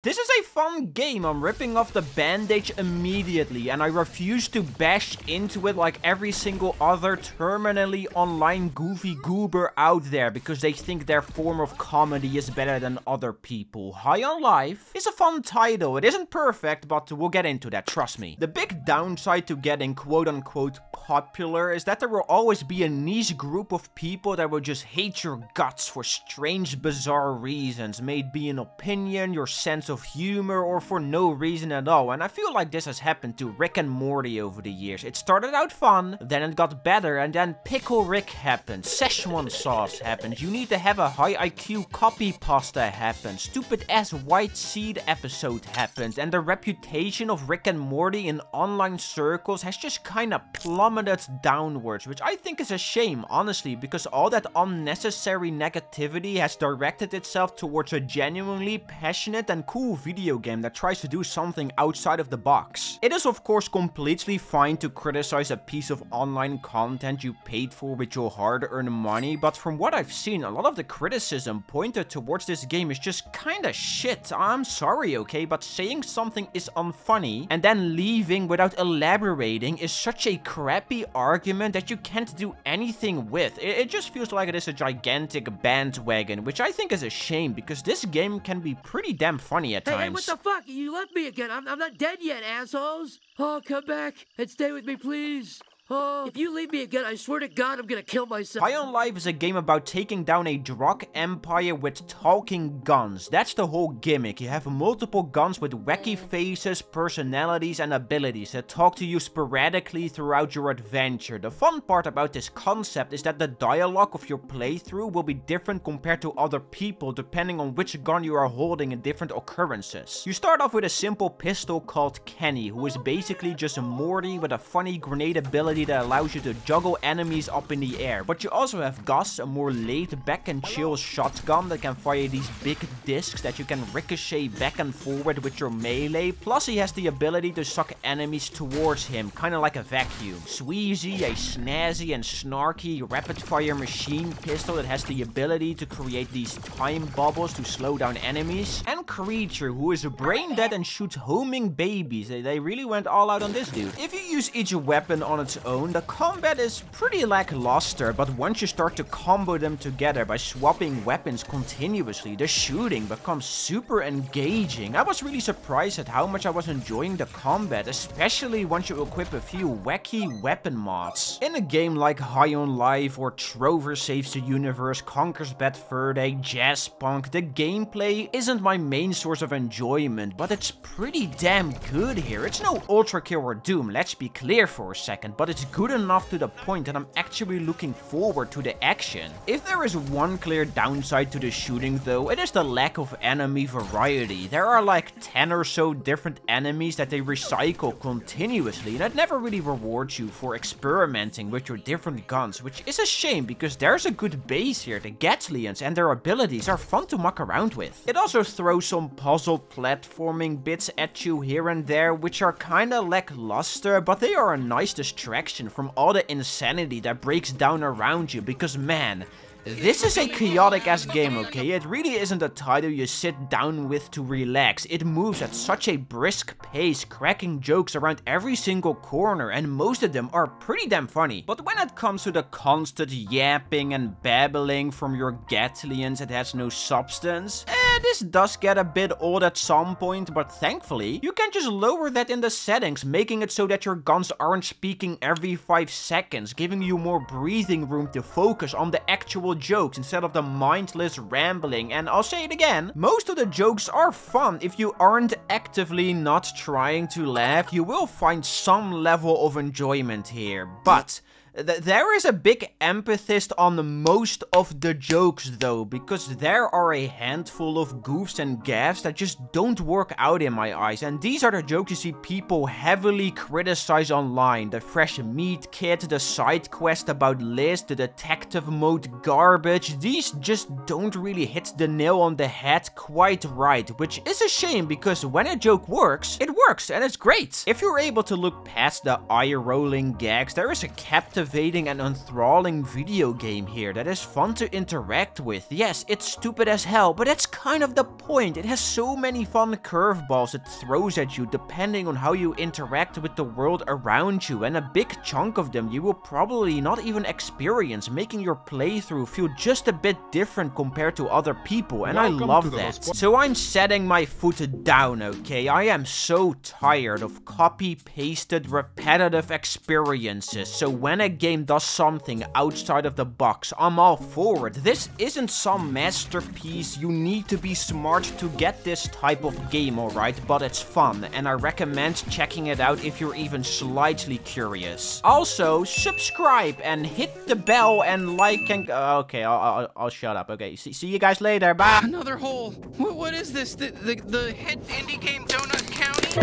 This is a fun game. I'm ripping off the bandage immediately, and I refuse to bash into it like every single other terminally online goofy goober out there because they think their form of comedy is better than other people. High on Life is a fun title. It isn't perfect, but we'll get into that, trust me. The big downside to getting quote-unquote popular is that there will always be a niche group of people that will just hate your guts for strange, bizarre reasons, may it be an opinion, your sense of humor, or for no reason at all. And I feel like this has happened to Rick and Morty over the years. It started out fun, then it got better, and then Pickle Rick happened, Szechuan sauce happened, you need to have a high IQ copy pasta happened, stupid ass white seed episode happened, and the reputation of Rick and Morty in online circles has just kinda plummeted downwards, which I think is a shame, honestly, because all that unnecessary negativity has directed itself towards a genuinely passionate and cool video game that tries to do something outside of the box. It is of course completely fine to criticize a piece of online content you paid for with your hard-earned money, but from what I've seen, a lot of the criticism pointed towards this game is just kinda shit. I'm sorry, okay, but saying something is unfunny and then leaving without elaborating is such a crappy argument that you can't do anything with. It just feels like it is a gigantic bandwagon, which I think is a shame because this game can be pretty damn funny at times. Hey, what the fuck? You left me again. I'm not dead yet, assholes. Oh, come back and stay with me, please. Oh, if you leave me again, I swear to God, I'm gonna kill myself. High on Life is a game about taking down a drug empire with talking guns. That's the whole gimmick. You have multiple guns with wacky faces, personalities, and abilities that talk to you sporadically throughout your adventure. The fun part about this concept is that the dialogue of your playthrough will be different compared to other people depending on which gun you are holding in different occurrences. You start off with a simple pistol called Kenny, who is basically just a Morty with a funny grenade ability that allows you to juggle enemies up in the air. But you also have Gus, a more laid back and chill shotgun that can fire these big discs that you can ricochet back and forward with your melee. Plus he has the ability to suck enemies towards him, kinda like a vacuum. Sweezy, a snazzy and snarky rapid fire machine pistol that has the ability to create these time bubbles to slow down enemies. And Creature, who is brain dead and shoots homing babies. They really went all out on this dude. If you use each weapon on its own, the combat is pretty lackluster, but once you start to combo them together by swapping weapons continuously, the shooting becomes super engaging. I was really surprised at how much I was enjoying the combat, especially once you equip a few wacky weapon mods. In a game like High on Life or Trover Saves the Universe, Conquers Bad Fur Day, Jazz Punk, the gameplay isn't my main source of enjoyment, but it's pretty damn good here. It's no Ultra Kill or Doom, let's be clear for a second, but it's good enough to the point that I'm actually looking forward to the action. If there is one clear downside to the shooting though, it is the lack of enemy variety. There are like 10 or so different enemies that they recycle continuously, and that never really rewards you for experimenting with your different guns, which is a shame because there's a good base here. The Gatlians and their abilities are fun to muck around with. It also throws some puzzle platforming bits at you here and there, which are kinda lackluster, but they are a nice distraction from all the insanity that breaks down around you, because man, this is a chaotic ass game, okay? It really isn't a title you sit down with to relax. It moves at such a brisk pace, cracking jokes around every single corner, and most of them are pretty damn funny. But when it comes to the constant yapping and babbling from your Gatlians, it has no substance. This does get a bit old at some point, but thankfully, you can just lower that in the settings, making it so that your guns aren't speaking every 5 seconds, giving you more breathing room to focus on the actual jokes instead of the mindless rambling. And I'll say it again, most of the jokes are fun. If you aren't actively not trying to laugh, you will find some level of enjoyment here, but there is a big emphasis on most of the jokes though, because there are a handful of goofs and gaffes that just don't work out in my eyes, and these are the jokes you see people heavily criticize online. The fresh meat kit, the side quest about Liz, the detective mode garbage, these just don't really hit the nail on the head quite right, which is a shame because when a joke works, it works and it's great. If you're able to look past the eye-rolling gags, there is a captain captivating and enthralling video game here that is fun to interact with. Yes, it's stupid as hell, but that's kind of the point. It has so many fun curveballs it throws at you depending on how you interact with the world around you, and a big chunk of them you will probably not even experience, making your playthrough feel just a bit different compared to other people, and I love that. So I'm setting my foot down, okay? I am so tired of copy-pasted repetitive experiences, so when a game does something outside of the box, I'm all for it. This isn't some masterpiece, you need to be smart to get this type of game, alright? But it's fun, and I recommend checking it out if you're even slightly curious. Also, subscribe and hit the bell and like and... okay, I'll shut up. Okay, see you guys later. Bye. Another hole. What is this? The hit indie game Donut County?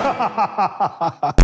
Ha ha ha ha ha!